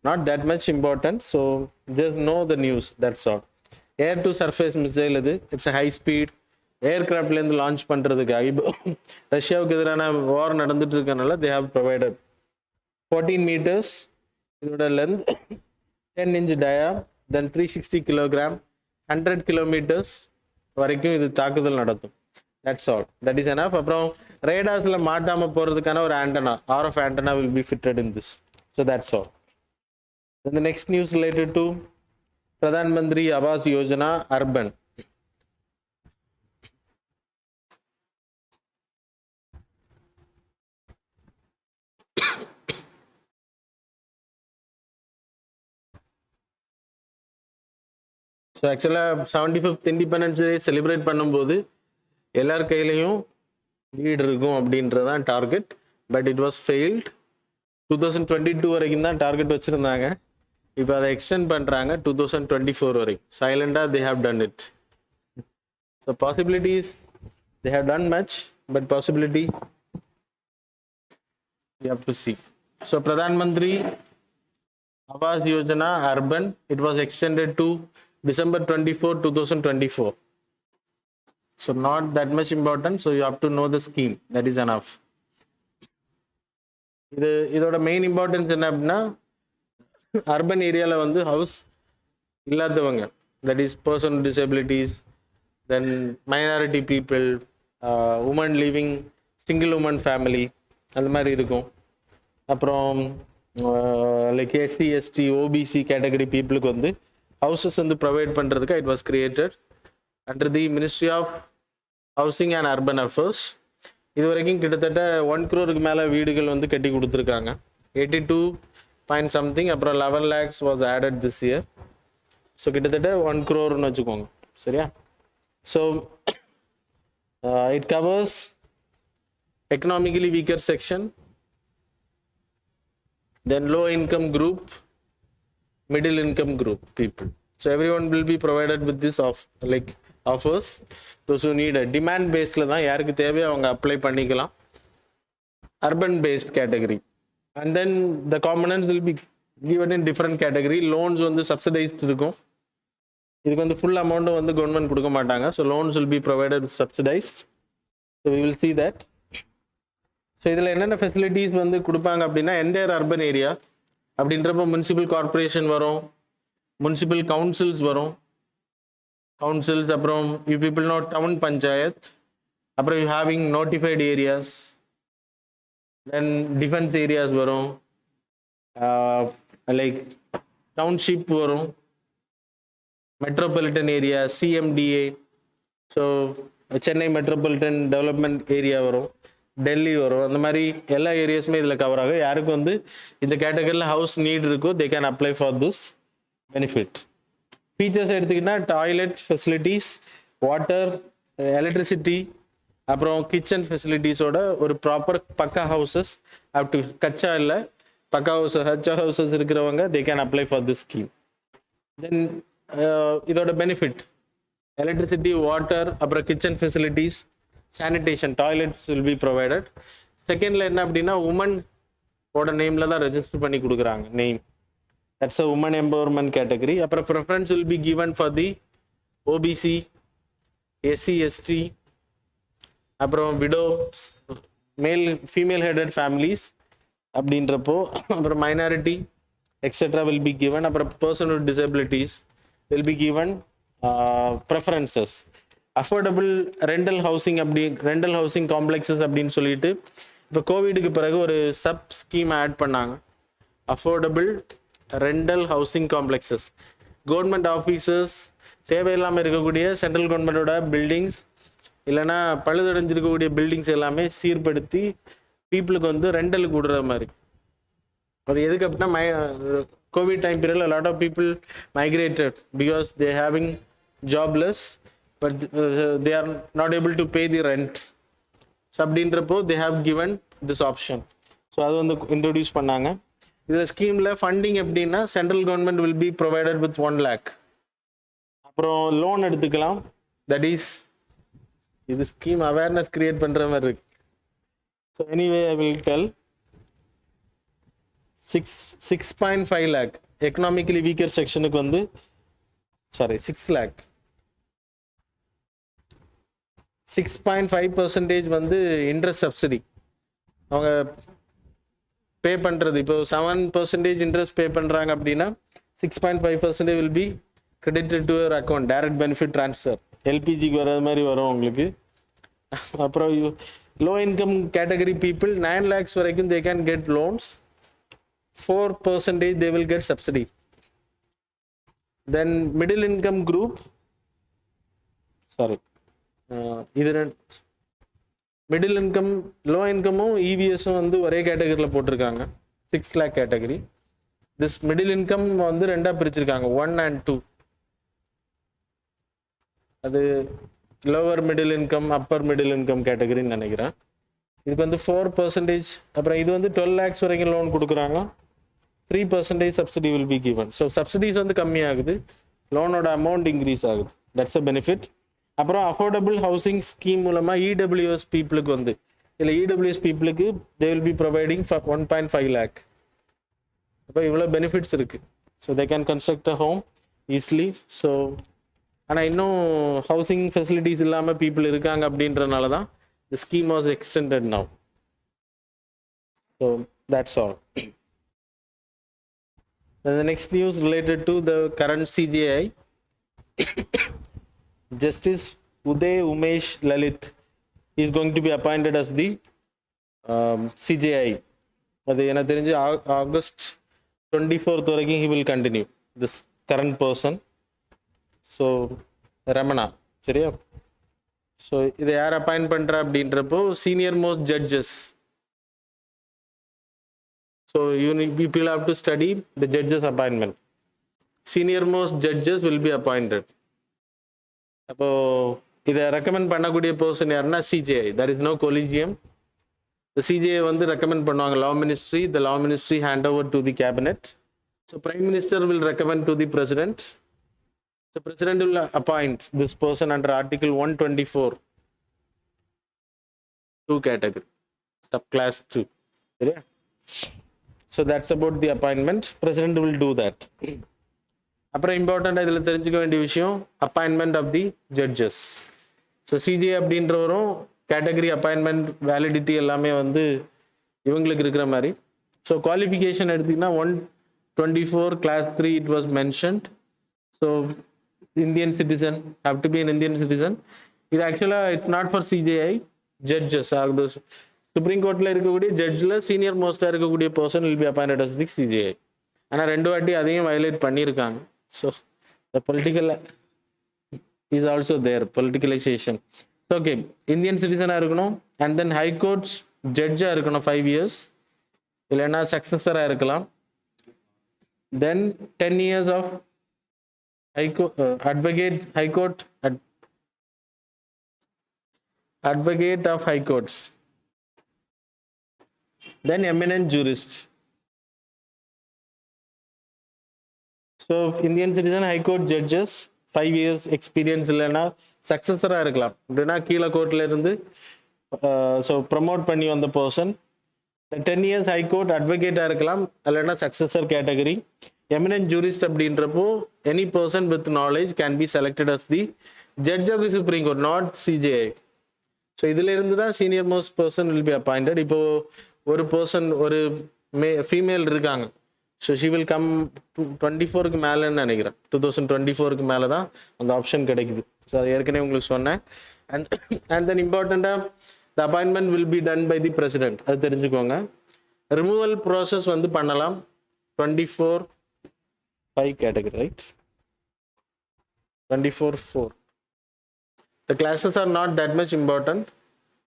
Not that much important. So just no the news, that's all. Air to surface missile இது. It's high speed ஏர்கிராஃப்ட்லேருந்து launch பண்ணுறதுக்காக இப்போ ரஷ்யாவுக்கு எதிரான வார் நடந்துட்டு இருக்கனால தே ஹாவ் ப்ரொவைடட் 14 meters, இதோட லென்த் 10 inch டயா, தென் 360 kilogram, 100 kilometers வரைக்கும் இது தாக்குதல் நடத்தும். That's all. That is enough. அப்புறம் ரேடாஸில் மாட்டாமல் போகிறதுக்கான ஒரு antenna, RF antenna will be fitted in this. So that's all. The next news related to Pradhan Mantri Awas Yojana Urban. So ஆக்சுவலாக 75th independence day celebrate பண்ணும்போது எல்லார் கையிலையும் வீடு இருக்கும் அப்படின்றதான் target. But it was failed. 2022 வரைக்கும் தான் target வச்சுருந்தாங்க. இப்போ அதை எக்ஸ்டெண்ட் பண்ணுறாங்க 2024 வரைக்கும். சைலண்டாக they have done it. So possibilities they have done much, but possibility you have to see. So Pradhan Mantri Awas Yojana Urban, it was extended to December 24, 2024. So not that much important. So you have to know the scheme. That is enough. இதோட main importance என்ன அப்படின்னா urban ஏரியாவில் வந்து house இல்லாதவங்க, that is person with disabilities, then minority people, woman living, single woman family அந்த மாதிரி இருக்கும். அப்புறம் like SC ST OBC category பீப்புளுக்கு வந்து ஹவுசஸ் வந்து ப்ரொவைட் பண்ணுறதுக்கு it was created under the ministry of housing and urban affairs. இது வரைக்கும் கிட்டத்தட்ட 1 crore மேலே வீடுகள் வந்து கட்டி கொடுத்துருக்காங்க. 82 point something அப்புறம் 11 lakhs was added this year. So கிட்டத்தட்ட 1 crore னு வெச்சுக்கோங்க. சரியா? So it covers economically weaker section, then low income group, middle income group people. So everyone will be provided with this offers. Those who need a demand based la dhaan yarukku thevai avanga apply pannikkalam. Urban based category, and then the components will be given in different category. Loans வந்து subsidized இருக்கும். இதுக்கு வந்து full amount வந்து government கொடுக்க மாட்டாங்க. So loans will be provided subsidized. So we will see that. So இதில் என்னென்ன facilities வந்து கொடுப்பாங்க அப்படின்னா என்டையர் அர்பன் ஏரியா அப்படின்றப்போ முனிசிபல் கார்பரேஷன் வரும், முனிசிபல் கவுன்சில்ஸ் வரும், கவுன்சில்ஸ் அப்புறம் you people know town panchayat, அப்புறம் you having notified areas, then defence areas வரும், லைக் டவுன்ஷிப் வரும், metropolitan area CMDA, so Chennai metropolitan development area வரும், டெல்லி வரும். அந்த மாதிரி எல்லா ஏரியாஸுமே இதில் கவர் ஆகும். யாருக்கு வந்து இந்த கேட்டகரியில் ஹவுஸ் நீட் இருக்கோ தே can apply for this benefit. Features எடுத்துக்கிட்டா டாய்லெட் ஃபெசிலிட்டிஸ், வாட்டர், எலக்ட்ரிசிட்டி, அப்புறம் கிச்சன் ஃபெசிலிட்டிஸோட ஒரு ப்ராப்பர் பக்கா ஹவுசஸ், அப் டு கச்சா இல்லை பக்கா ஹவுசஸ் இருக்கிறவங்க they can apply for this scheme. Then இதோட பெனிஃபிட் எலக்ட்ரிசிட்டி, வாட்டர், அப்புறம் kitchen facilities, sanitation, toilets will be provided. செகண்டில் என்ன அப்படின்னா உமன் ஓட நேமில் தான் ரெஜிஸ்டர் பண்ணி கொடுக்குறாங்க name. That's a women empowerment category. அப்புறம் preference will be given for the OBC, SC, ST, அப்புறம் widow, male female headed families அப்படின்றப்போ, அப்புறம் minority etcetera will be given. அப்புறம் person with disabilities will be given preferences. Affordable rental housing rental housing complexes அப்படின்னு சொல்லிட்டு இப்போ கோவிடுக்கு பிறகு ஒரு சப் ஸ்கீம் ஆட் பண்ணாங்க. Affordable rental housing complexes, government offices, தேவையில்லாமல் இருக்கக்கூடிய சென்ட்ரல் கவர்மெண்டோட பில்டிங்ஸ் இல்லைன்னா பழுதடைஞ்சிருக்கக்கூடிய பில்டிங்ஸ் எல்லாமே சீர்படுத்தி பீப்புளுக்கு வந்து ரெண்டலுக்கு விடுற மாதிரி. அது எதுக்கு அப்படின்னா கோவிட் டைம் பீரியடில் lot of people migrated because they having jobless but they are not able to pay the rent. So அப்படின்றப்போ they have given this option. So அது வந்து இன்ட்ரோடியூஸ் பண்ணாங்க. இதில் ஸ்கீமில் ஃபண்டிங் எப்படின்னா central government will be provided with 1 lakh. அப்புறம் loan எடுத்துக்கலாம். That is இது ஸ்கீம் அவேர்னஸ் கிரியேட் பண்ணுற மாதிரி இருக்கு. So anyway I will tell 6.5 lakh economically weaker செக்ஷனுக்கு வந்து 6 lakh 6.5% வந்து இன்ட்ரெஸ்ட் சப்சிடி அவங்க பே பண்ணுறது. இப்போ 7% இன்ட்ரெஸ்ட் பே பண்ணுறாங்க அப்படின்னா 6.5% will be credited to your account, direct benefit transfer. எல்பிஜிக்கு வர்றது மாதிரி வரும் உங்களுக்கு. அப்புறம் low income category people 9 lakhs வரைக்கும் they can get loans, 4% they will get subsidy. Then middle income group இது மிடில் இன்கம் லோ இன்கமும் இவிஎஸும் வந்து ஒரே கேட்டகரியில் போட்டிருக்காங்க. 6 lakh category. This middle income வந்து ரெண்டாக பிரிச்சிருக்காங்க, 1 and 2. அது lower middle income, upper middle income கேட்டகரின்னு நினைக்கிறேன். இதுக்கு வந்து 4%. அப்புறம் இது வந்து 12 lakhs வரைக்கும் லோன் கொடுக்குறாங்க, 3% subsidy will be given. So subsidies வந்து கம்மியாகுது, லோனோட அமௌண்ட் இன்க்ரீஸ் ஆகுது. That's a benefit. அப்புறம் அஃபோர்டபுள் ஹவுசிங் ஸ்கீம் மூலமாக இடபிள்யூஎஸ் பீப்புளுக்கு வந்து இல்லை இடபிள்யூஎஸ் பீப்புளுக்கு they will be providing 1.5 lakh. அப்போ இவ்வளோ பெனிஃபிட்ஸ் இருக்குது. So they can construct a home easily. So ஆனால் இன்னும் ஹவுசிங் ஃபெசிலிட்டிஸ் இல்லாமல் பீப்புள் இருக்காங்க அப்படின்றனால தான் தி scheme was extended now. So that's all. The next news related to the current CJI. Justice Uday Umesh Lalit is going to be appointed as the CJI. அது எனக்கு தெரிஞ்சு August 24th வரைக்கும் he will continue this current person. So Ramana, சரியா? So இதை யார் appoint பண்ணுறா அப்படின்றப்போ senior most judges. So people have to study the judges appointment. Senior most judges will be appointed. அப்போ இதை ரெக்கமெண்ட் பண்ணக்கூடிய பர்சன் யாருன்னா CJI. there is no collegium. The CJI வந்து ரெக்கமெண்ட் பண்ணுவாங்க law ministry. The law ministry hand over to the cabinet. So prime minister will recommend to the president. The president will appoint this person under article 124 2 category subclass 2. Yeah. So that's about the appointment. President will do that. அப்புறம் இம்பார்ட்டண்டா இதில் தெரிஞ்சுக்க வேண்டிய விஷயம் appointment of the judges. So CJ அப்படின்றவரும் category appointment validity எல்லாமே வந்து இவங்களுக்கு இருக்கிற மாதிரி. ஸோ குவாலிஃபிகேஷன் எடுத்திங்கன்னா 124 class 3 it was mentioned. So Indian citizen, have to be an Indian citizen. இது ஆக்சுவலாக it's not for CJI judges ஆகுது. சுப்ரீம் கோர்ட்டில் இருக்கக்கூடிய ஜட்ஜில் சீனியர் மோஸ்ட்டாக இருக்கக்கூடிய person will be appointed as the CJI. ஆனால் 2 வாட்டி அதையும் வயலேட் பண்ணியிருக்காங்க. So the political is also there politicisation. Okay, Indian சிட்டிசனாக இருக்கணும் அண்ட் தென் ஹைகோர்ட்ஸ் ஜட்ஜாக இருக்கணும் 5 years, இல்லைன்னா சக்ஸஸராக இருக்கலாம். தென் 10 years of advocate of high courts. Then eminent jurist. So Indian citizen high court judges 5 years experience இல்லைன்னா சக்ஸஸராக இருக்கலாம். அப்படின்னா கீழே கோர்ட்டில் இருந்து ஸோ ப்ரமோட் பண்ணி வந்த பர்சன் 10 years high court advocate-ஆக இருக்கலாம், இல்லைன்னா சக்ஸஸர் கேட்டகரி. எமினன்ட் ஜூரிஸ்ட் அப்படின்றப்போ any person with knowledge can be selected as the judge of the Supreme Court, not CJI. So இதில் இருந்து தான் senior most person will be appointed. இப்போது ஒரு person ஒரு ஃபீமேல் இருக்காங்க. ஸோ ஷி வில் கம் 24க்கு மேலேன்னு நினைக்கிறேன். 2024க்கு மேலே தான் அந்த ஆப்ஷன் கிடைக்குது. ஸோ அது ஏற்கனவே உங்களுக்கு சொன்னேன். அண்ட் தென் இம்பார்ட்டண்ட்டாக the appointment will be done by the president, அது தெரிஞ்சுக்கோங்க. ரிமூவல் ப்ராசஸ் வந்து பண்ணலாம் 24(5) category, right? 24(4). The classes are not that much important.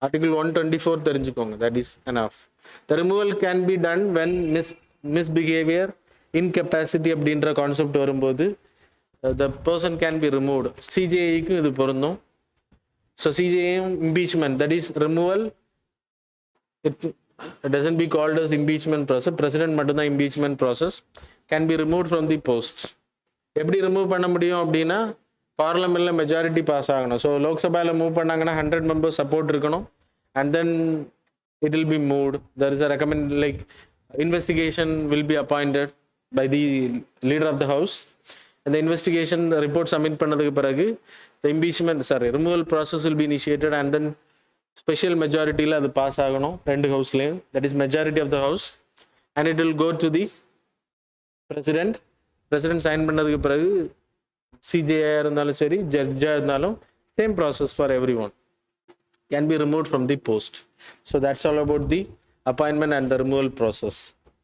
Article 124 தெரிஞ்சுக்கோங்க, that is enough. The removal can be done when misbehavior, incapacity அப்படின்ற concept வரும்போது the person can be removed. CJA-க்கும் இது பொருந்தும். So CJA impeachment, that is removal, it doesn't be called as impeachment process. President மட்டும்தான் impeachment process, can be removed from the post. எப்படி remove பண்ண முடியும் அப்படின்னா பார்லமெண்ட்ல மெஜாரிட்டி பாஸ் ஆகணும். ஸோ லோக்சபாவில் மூவ் பண்ணாங்கன்னா 100 members சப்போர்ட் இருக்கணும். And then it will be moved. There is a recommend like investigation will be appointed by the leader of the house. அந்த இன்வெஸ்டிகேஷன் ரிப்போர்ட் சப்மிட் பண்ணதுக்கு பிறகு removal process will be initiated and then special மெஜாரிட்டியில் அது pass ஆகணும் 2 ஹவுஸ்லேயும். That is majority of the house and it will go to the president. President sign பண்ணதுக்கு பிறகு CJI இருந்தாலும் சரி ஜட்ஜாக இருந்தாலும் same process for everyone, can be remove from the post. So that's all about the appointment and the removal process.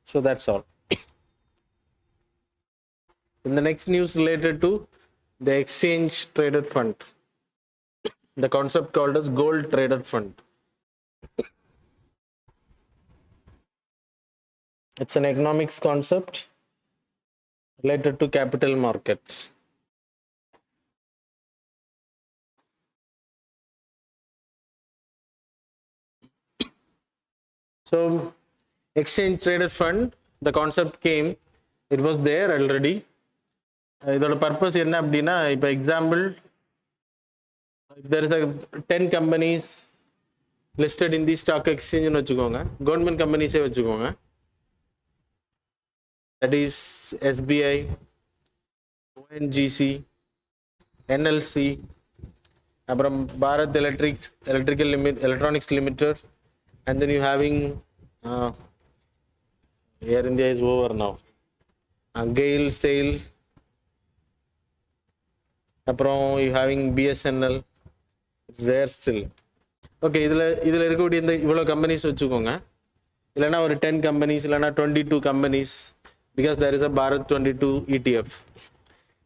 So that's all. In the next news related to the exchange traded fund, the concept called as gold traded fund. It's an economics concept related to capital markets. So exchange traded fund, the concept came, it was there already. இதோட purpose என்ன அப்படின்னா, இப்போ example there is a 10 companies listed in the stock exchange னு வச்சுக்கோங்க, government கம்பெனிஸே வச்சுக்கோங்க. that is SBI, ONGC, NLC, அப்புறம் Bharat electronics limited. And then you having Air India is over now. GAIL, SAIL. அப்புறம் you having BSNL. It's there still. Okay, இதில் இருக்கக்கூடிய இந்த இவ்வளோ companies வச்சுக்கோங்க. இல்லைனா ஒரு 10 companies, இல்லைனா 22 companies, because there is a Bharat 22 ETF.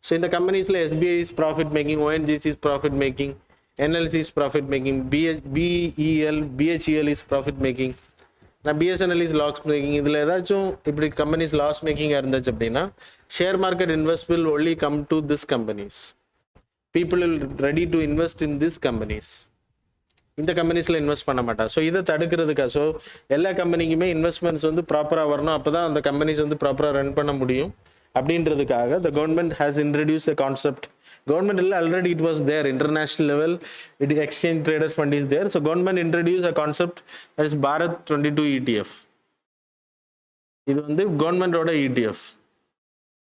So in the companies like SBI is profit making, ONGC is profit making, NLC is profit making, BHEL is profit making, நான் BSNL is loss making, இதில் ஏதாச்சும் இப்படி companies loss மேக்கிங்காக இருந்துச்சு அப்படின்னா share market invest will only come to this companies. People will ready to invest in this companies. இந்த கம்பெனிஸில் invest பண்ண மாட்டாங்க. ஸோ இதை தடுக்கிறதுக்காக, ஸோ எல்லா கம்பெனிக்குமே இன்வெஸ்ட்மெண்ட்ஸ் வந்து ப்ராப்பராக வரணும், அப்போ தான் அந்த கம்பெனிஸ் வந்து ப்ராப்பராக ரன் பண்ண முடியும். அப்படின்றதுக்காக the government has introduced a concept. Government already it was there, international level, it exchange traded fund is there. So government introduced a concept that is Bharat 22 ETF. இது வந்து கவர்மெண்டோட ETF.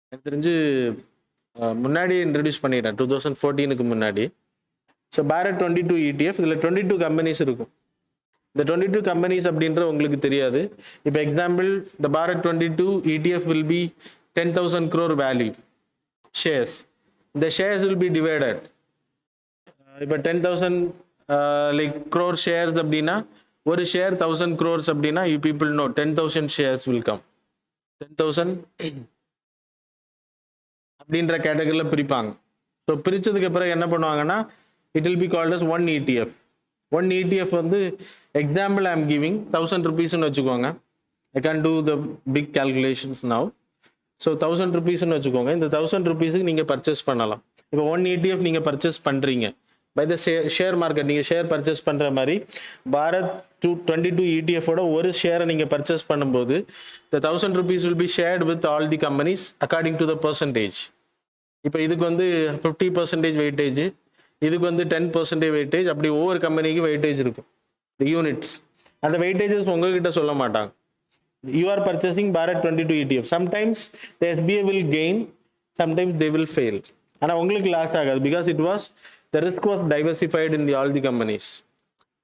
எனக்கு தெரிஞ்சு முன்னாடி இன்ட்ரடியூஸ் பண்ணிட்டேன் 2014க்கு முன்னாடி. ஸோ பாரத் 22 ETF, இதில் 22 companies இருக்கும். இந்த 22 கம்பெனிஸ் அப்படின்ற உங்களுக்கு தெரியாது. இப்போ example, the Bharat 22 ETF will be 10,000 crore value shares. The shares will be divided. இப்போ 10,000 like crore shares அப்படின்னா ஒரு ஷேர் 1000 crores அப்படின்னா you people know 10,000 shares will come. 10,000 அப்படின்ற கேட்டகரியில் பிரிப்பாங்க. ஸோ பிரித்ததுக்கு அப்புறம் என்ன பண்ணுவாங்கன்னா it will be called as one ETF. One ETF வந்து எக்ஸாம்பிள் I am giving 1000 rupeesன்னு வச்சுக்கோங்க. I can do the big calculations now. So 1000 rupeesன்னு வச்சுக்கோங்க. இந்த 1000 rupeesக்கு நீங்கள் பர்ச்சேஸ் பண்ணலாம். இப்போ ஒன் ETF நீங்கள் பர்ச்சேஸ் பண்ணுறீங்க பை த ஷேர் மார்க்கெட். நீங்கள் ஷேர் பர்ச்சேஸ் பண்ணுற மாதிரி பாரத் 22 ETFோட ஒரு ஷேரை நீங்கள் பர்ச்சேஸ் பண்ணும்போது the 1000 rupees will be shared with all the companies according to the percentage. இப்போ இதுக்கு வந்து 50% வெயிட்டேஜ், இதுக்கு வந்து 10% வெயிட்டேஜ், அப்படி ஒவ்வொரு கம்பெனிக்கு வெயிட்டேஜ் இருக்கும் யூனிட்ஸ். அந்த வெயிட்டேஜஸ் உங்ககிட்ட சொல்ல மாட்டாங்க. You are purchasing Bharat 22 ETF. Sometimes the SBI will gain, sometimes they will fail. ஆனால் உங்களுக்கு லாஸ் ஆகாது because the risk was diversified in all the companies.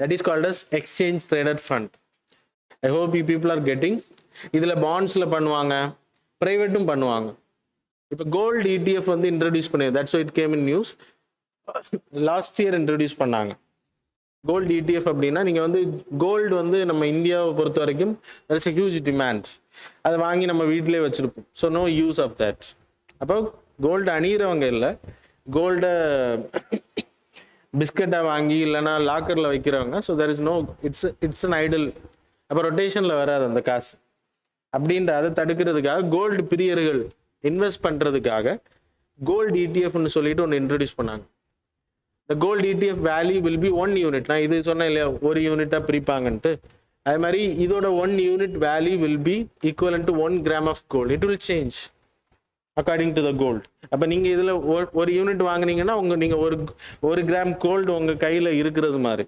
That is called as exchange traded fund. I hope you people are getting. இதில் பாண்ட்ஸில் பண்ணுவாங்க, ப்ரைவேட்டும் பண்ணுவாங்க. இப்போ gold ETF வந்து introduce பண்ணி, that's why it came in news. Last year introduce பண்ணாங்க gold ETF அப்படின்னா. நீங்கள் வந்து கோல்டு வந்து நம்ம இந்தியாவை பொறுத்த வரைக்கும் there is a huge demand. அதை வாங்கி நம்ம வீட்டிலே வச்சுருப்போம். So no use of that. அப்போ கோல்டு அணிகிறவங்க இல்லை, கோல்டை பிஸ்கட்டாக வாங்கி இல்லைனா லாக்கரில் வைக்கிறவங்க. So there is no, it's an idle. அப்போ ரொட்டேஷனில் வராது அந்த காசு. அப்படின்ற அதை தடுக்கிறதுக்காக கோல்டு பிரியர்கள் இன்வெஸ்ட் பண்ணுறதுக்காக கோல்டு ETFன்னு சொல்லிட்டு ஒன்று இன்ட்ரடியூஸ் பண்ணாங்க. The gold ETF value will be 1 unit. நான் இது சொன்னேன் இல்லையா, ஒரு யூனிட்டாக பிரிப்பாங்கன்ட்டு. அது மாதிரி இதோட 1 unit value will be equivalent to 1 gram of gold. It will change according to the gold. அப்போ நீங்கள் இதில் ஒரு யூனிட் வாங்கினீங்கன்னா நீங்கள் ஒரு கிராம் கோல்டு உங்கள் கையில் இருக்கிறது மாதிரி.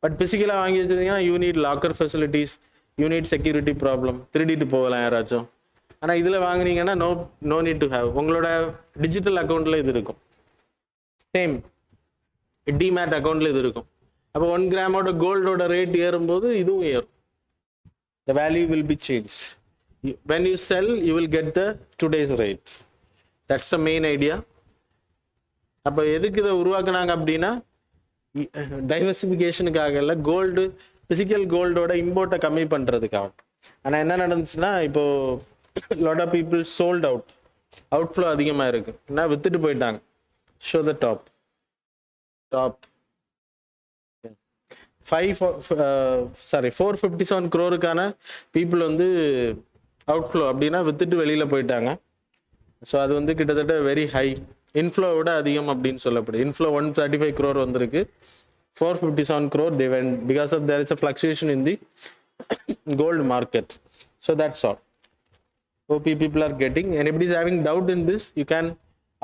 பட் பிசிக்கலாக வாங்கி வச்சுருந்தீங்கன்னா unit locker facilities, unit security problem, திருடிட்டு போகலாம் யாராச்சும். ஆனால் இதில் வாங்கினீங்கன்னா நோ நீட் டு ஹேவ். உங்களோட டிஜிட்டல் அக்கௌண்ட்டில் இது இருக்கும். சேம் டிமேட் அக்கௌண்ட்டில் இது இருக்கும். அப்போ 1 கிராமோட கோல்டோட ரேட் ஏறும்போது இதுவும் ஏறும். The value will be changed. When you sell, you will get the today's rate. That's the main idea. அப்போ எதுக்கு இதை உருவாக்குனாங்க அப்படின்னா டைவர்சிஃபிகேஷனுக்காக இல்லை, கோல்டு பிசிக்கல் கோல்டோட இம்போர்ட்டை கம்மி பண்ணுறதுக்காக. ஆனால் என்ன நடந்துச்சுன்னா இப்போது lot of people sold outflow அதிகமாக இருக்குது. ஏன்னா வித்துட்டு போயிட்டாங்க. So the top 457 crore people வந்து அவுட்ஃப்ளோ அப்படின்னா வித்துட்டு வெளியில் போயிட்டாங்க. ஸோ அது வந்து கிட்டத்தட்ட வெரி ஹை, இன்ஃப்ளோவோட அதிகம் அப்படின்னு சொல்லப்படுது. இன்ஃப்ளோ 135 crore வந்திருக்கு, 457 crore they went because of there is a fluctuation in the gold market. So that's all. Hope you people are getting. Anybody is having doubt in this, you can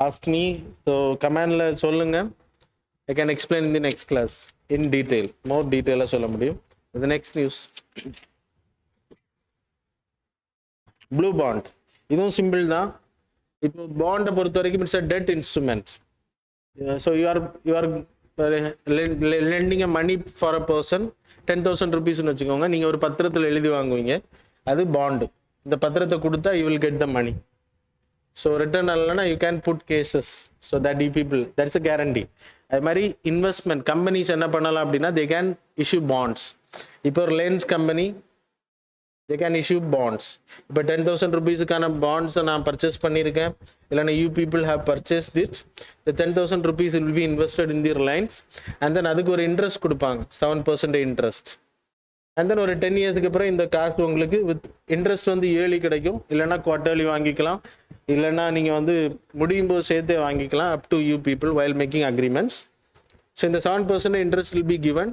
ask me. So commandல சொல்லுங்க. I can explain in the next class in detail, more detail சொல்ல முடியும். The next news, blue bond. இதுவும் simple தான். இப்போ பாண்டை பொறுத்த வரைக்கும் it's a debt instrument. So you are lending a money for a person 10,000 rupeesன்னு வச்சுக்கோங்க. நீங்கள் ஒரு பத்திரத்தில் எழுதி வாங்குவீங்க, அது பாண்டு. இந்த பத்திரத்தை கொடுத்தா you will get the money. So return அல்லனா you can put cases. So that you people, that's a guarantee. அது மாதிரி இன்வெஸ்ட்மெண்ட் கம்பெனிஸ் என்ன பண்ணலாம் அப்படின்னா they can issue bonds. இப்போ Reliance company they can issue bonds. இப்போ 10,000 rupeesக்கான பாண்ட்ஸை நான் பர்ச்சேஸ் பண்ணியிருக்கேன், இல்லைன்னா you people have purchased it. The 10,000 rupees will be invested in the Reliance and then அதுக்கு ஒரு இன்ட்ரெஸ்ட் கொடுப்பாங்க, 7% இன்ட்ரெஸ்ட். அண்ட் தென் ஒரு 10 இயர்ஸ்க்கு அப்புறம் இந்த காசு உங்களுக்கு வித் இன்ட்ரெஸ்ட் வந்து இயர்லி கிடைக்கும், இல்லைனா குவார்டர்லி வாங்கிக்கலாம், இல்லைனா நீங்கள் வந்து முடியும் போது சேர்த்தே வாங்கிக்கலாம், up to you people while making agreements. So இந்த 7% interest will be given,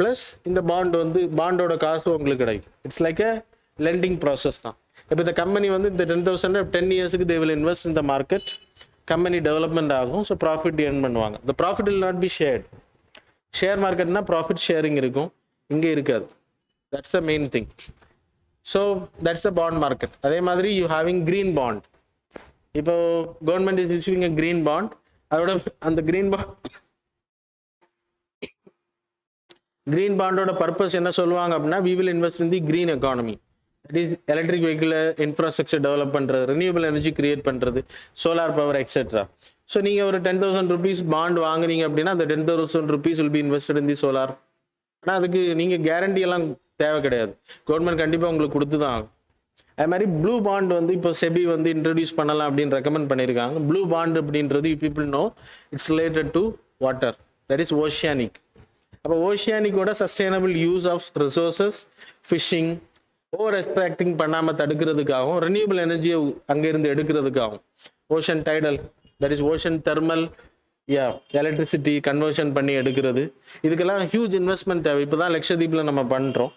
plus இந்த பாண்ட் வந்து பாண்டோட காசு உங்களுக்கு கிடைக்கும். It's like a lending process தான். இப்போ இந்த கம்பெனி வந்து இந்த 10,000 10 இயர்ஸுக்கு they will invest in the market, company development ஆகும், ஸோ ப்ராஃபிட் ஏர்ன் பண்ணுவாங்க. இந்த profit will not be shared. Share மார்க்கெட்னா ப்ராஃபிட் ஷேரிங் இருக்கும், இங்கே இருக்காது. That's the main thing. So that's the bond market. அதே மாதிரி யூ ஹேவிங் க்ரீன் பாண்ட். இப்போ government is issuing a green bond, அதோட அந்த க்ரீன் பாண்டோட பர்பஸ் என்ன சொல்லுவாங்க அப்படின்னா, we will invest in the green economy. That is electric vehicle infrastructure develop பண்ணுறது, ரினியூவபிள் எனர்ஜி கிரியேட் பண்ணுறது, சோலார் பவர் எக்ஸெட்ரா. ஸோ நீங்கள் ஒரு 10,000 rupees பாண்ட் வாங்குறீங்க அப்படின்னா அந்த 10,000 rupees will be invested in the solar. ஆனால் அதுக்கு நீங்கள் கேரண்டி எல்லாம் தேவை கிடையாது, கவர்மெண்ட் கண்டிப்பாக உங்களுக்கு கொடுத்து தான் ஆகும். அது மாதிரி ப்ளூ பாண்ட் வந்து இப்போ செபி வந்து இன்ட்ரடியூஸ் பண்ணலாம் அப்படின்னு ரெக்கமெண்ட் பண்ணியிருக்காங்க. ப்ளூ பாண்ட் அப்படின்றது you people know it's related to water, that is oceanic. அப்போ ஓஷியானிக்கோட sustainable use of resources, fishing, over extracting பண்ணாமல் தடுக்கிறதுக்காகவும், ரினியூவபிள் எனர்ஜியை அங்கேருந்து எடுக்கிறதுக்காகவும், ocean tidal, that is ocean thermal, electricity conversion பண்ணி எடுக்கிறது, இதுக்கெல்லாம் ஹியூஜ் இன்வெஸ்ட்மெண்ட் தேவை. இப்போ தான் லட்சதீப்பில் நம்ம பண்ணுறோம்.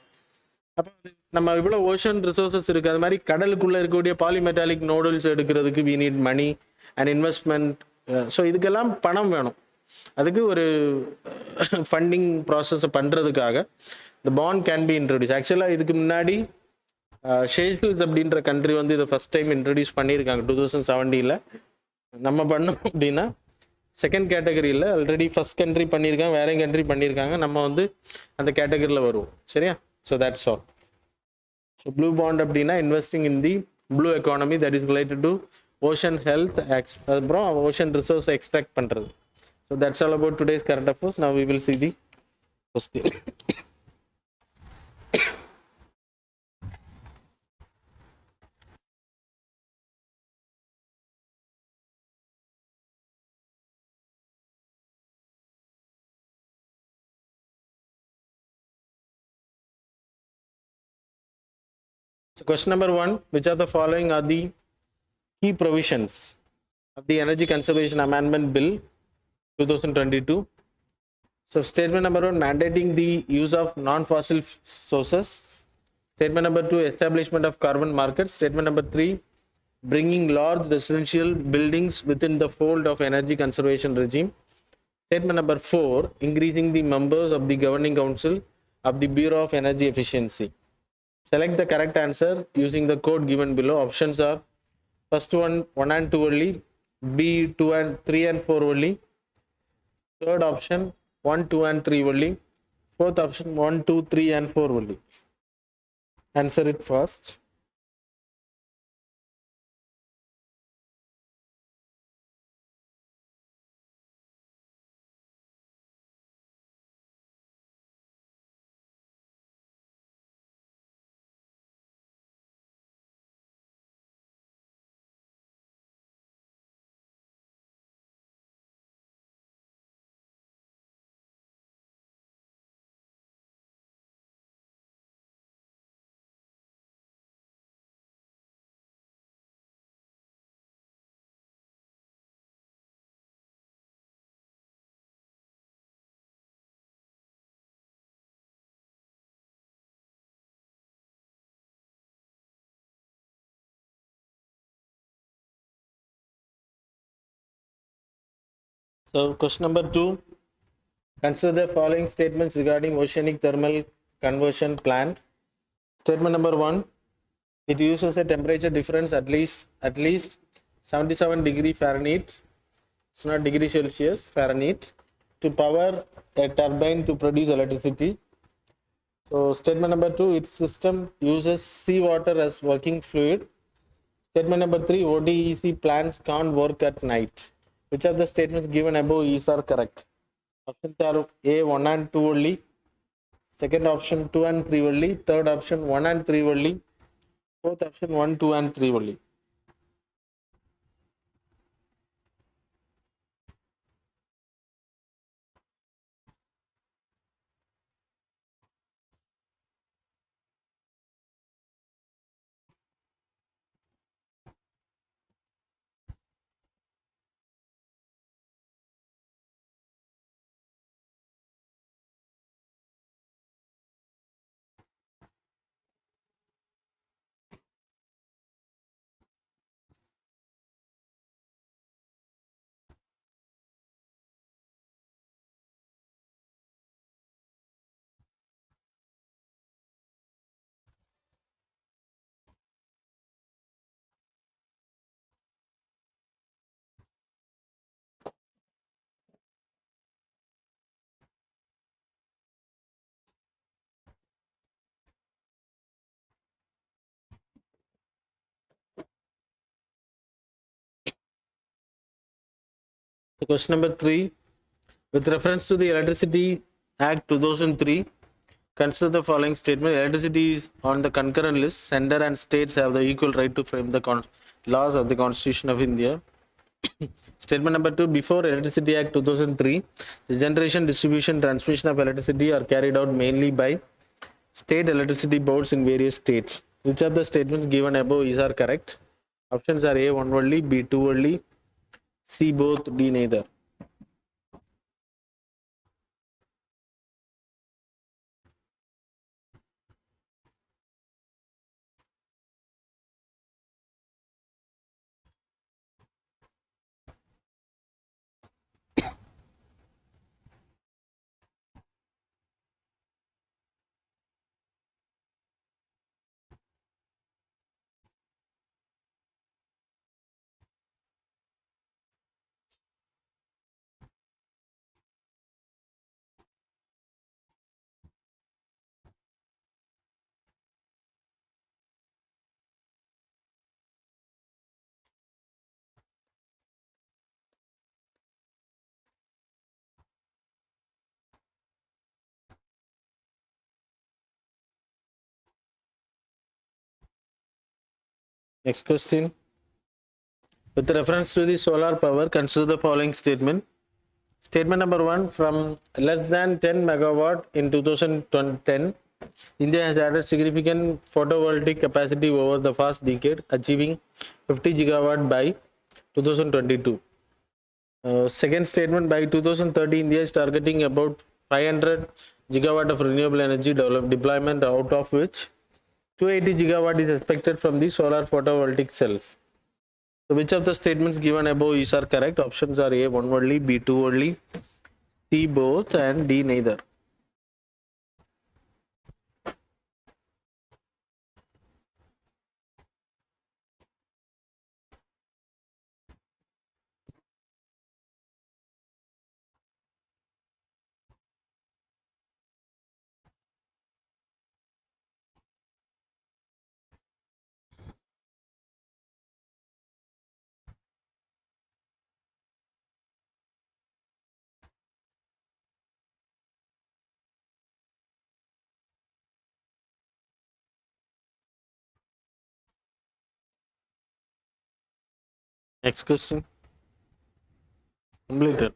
அப்போ நம்ம இவ்வளோ ஓஷன் ரிசோர்ஸஸ் இருக்குது, அது மாதிரி கடலுக்குள்ளே இருக்கக்கூடிய பாலிமெட்டாலிக் நோடல்ஸ் எடுக்கிறதுக்கு we need money and investment. So இதுக்கெல்லாம் பணம் வேணும். அதுக்கு ஒரு ஃபண்டிங் ப்ராசஸை பண்ணுறதுக்காக இந்த பாண்ட் கேன் பி இன்ட்ரடியூஸ். ஆக்சுவலாக இதுக்கு முன்னாடி ஷேஷல்ஸ் அப்படின்ற கண்ட்ரி வந்து இதை ஃபஸ்ட் டைம் இன்ட்ரடியூஸ் பண்ணியிருக்காங்க 2017. நம்ம பண்ணோம் அப்படின்னா செகண்ட் கேட்டகரியில் ஆல்ரெடி ஃபஸ்ட் கண்ட்ரி பண்ணியிருக்காங்க, வேற கண்ட்ரி பண்ணியிருக்காங்க, நம்ம வந்து அந்த கேட்டகரியில் வருவோம். சரியா? So that's all. So blue bond அப்படின்னா investing in the blue economy, that is related to ocean health, அதுக்கப்புறம் ஓஷன் ரிசோர்ஸை எக்ஸ்ட்ராக்ட் பண்ணுறது. So that's all about today's current affairs. Now we will see the question. So question number 1, which of the following are the key provisions of the Energy Conservation Amendment Bill 2022? So statement number 1, mandating the use of non-fossil sources. Statement number 2, establishment of carbon markets. Statement number 3, bringing large residential buildings within the fold of energy conservation regime. Statement number 4, increasing the members of the governing council of the Bureau of Energy Efficiency. Select the correct answer using the code given below. Options are first one 1 and 2 only, B 2 and 3 and 4 only, third option 1, 2 and 3 only, fourth option 1, 2, 3 and 4 only. Answer it first. So question number 2, consider the following statements regarding oceanic thermal conversion plant. Statement number 1, it uses a temperature difference at least 77 degree Fahrenheit, it's not degree Celsius, Fahrenheit, to power a turbine to produce electricity. So statement number 2, its system uses seawater as working fluid. Statement number 3, ODEC plants can't work at night. Which of the statements given above is are correct? Options are A 1 and 2 only, second option 2 and 3 only, third option 1 and 3 only, fourth option 1, 2 and 3 only. So question number 3. With reference to the Electricity Act 2003, consider the following statement. Electricity is on the concurrent list. Center and states have the equal right to frame the laws of the Constitution of India. Statement number 2. Before Electricity Act 2003, the generation, distribution, transmission of electricity are carried out mainly by state electricity boards in various states. Which of the statements given above is are correct? Options are A, one only, B, two only, C, both, D, neither. Next question. With reference to the solar power, consider the following statement. Statement number 1. From less than 10 megawatt in 2010, India has added significant photovoltaic capacity over the past decade, achieving 50 gigawatt by 2022. Second statement, by 2030, India is targeting about 500 gigawatt of renewable energy deployment, out of which 280 gigawatt is expected from the solar photovoltaic cells. So which of the statements given above is are correct? Options are A, one only, B, two only, C, both, and D, neither. Next question. Completed.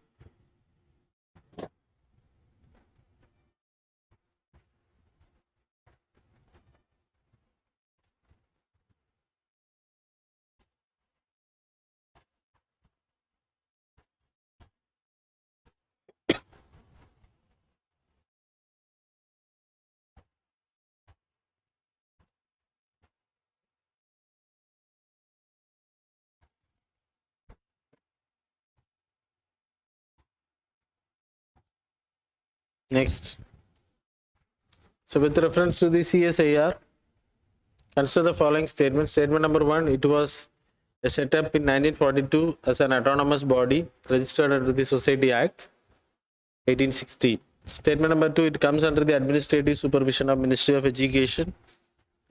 Next. So with reference to the CSIR, consider the following statement. Statement number 1. It was set up in 1942 as an autonomous body registered under the Society Act 1860. Statement number 2. It comes under the administrative supervision of Ministry of Education,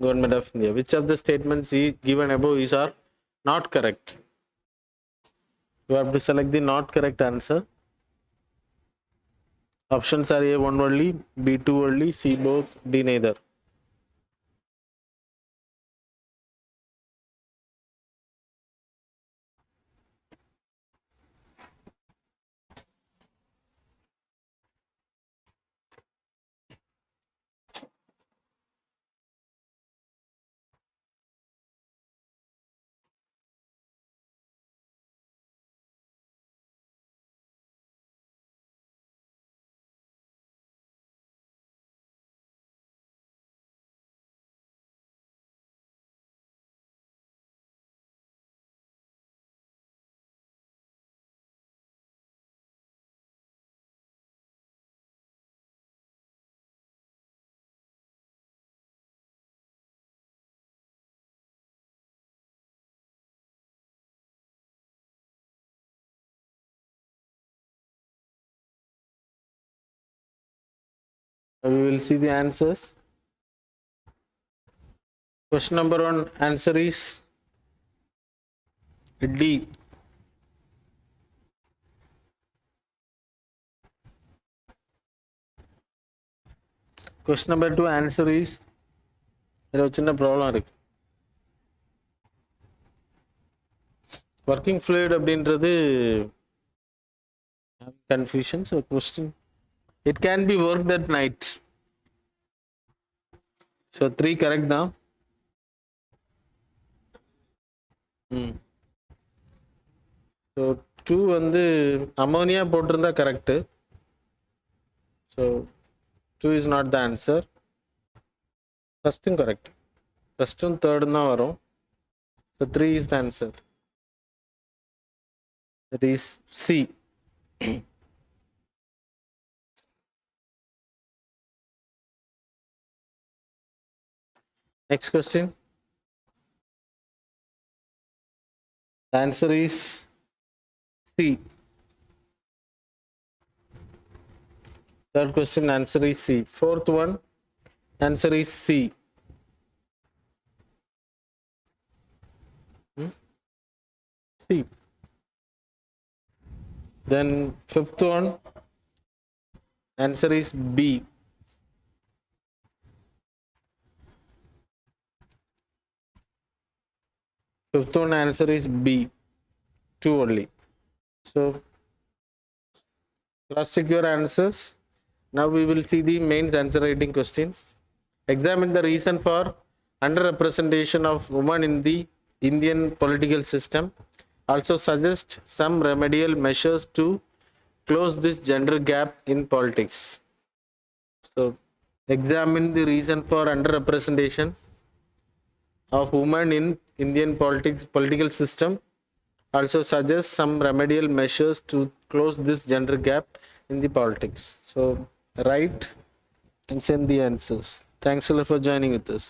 Government of India. Which of the statements given above is are not correct? You have to select the not correct answer. Options are A, one only, B, two only, C, both, D, neither. We will see the answers. Question number 1 answer is D. Question number 2 answer is இதுல ஒரு சின்ன problem இருக்கு. Working fluid அப்படின்றது confusion. So question, it can be worked at night. So 3 correct now. So 2 வந்து ammonia போட்டிருந்தா correct. So 2 is not the answer. First thing correct. First and third தான் வரும். So 3 is the answer. That is C. Next question. The answer is C. Third question, answer is C. Fourth one, answer is C. C. Then fifth one, answer is B. Fifth one answer is B. 2 only. So cross check your answers. Now we will see the mains answer writing question. Examine the reason for underrepresentation of women in the Indian political system. Also suggest some remedial measures to close this gender gap in politics. So examine the reason for underrepresentation of women in Indian political system. Also suggest some remedial measures to close this gender gap in the politics. So write and send the answers. Thanks a lot for joining with us.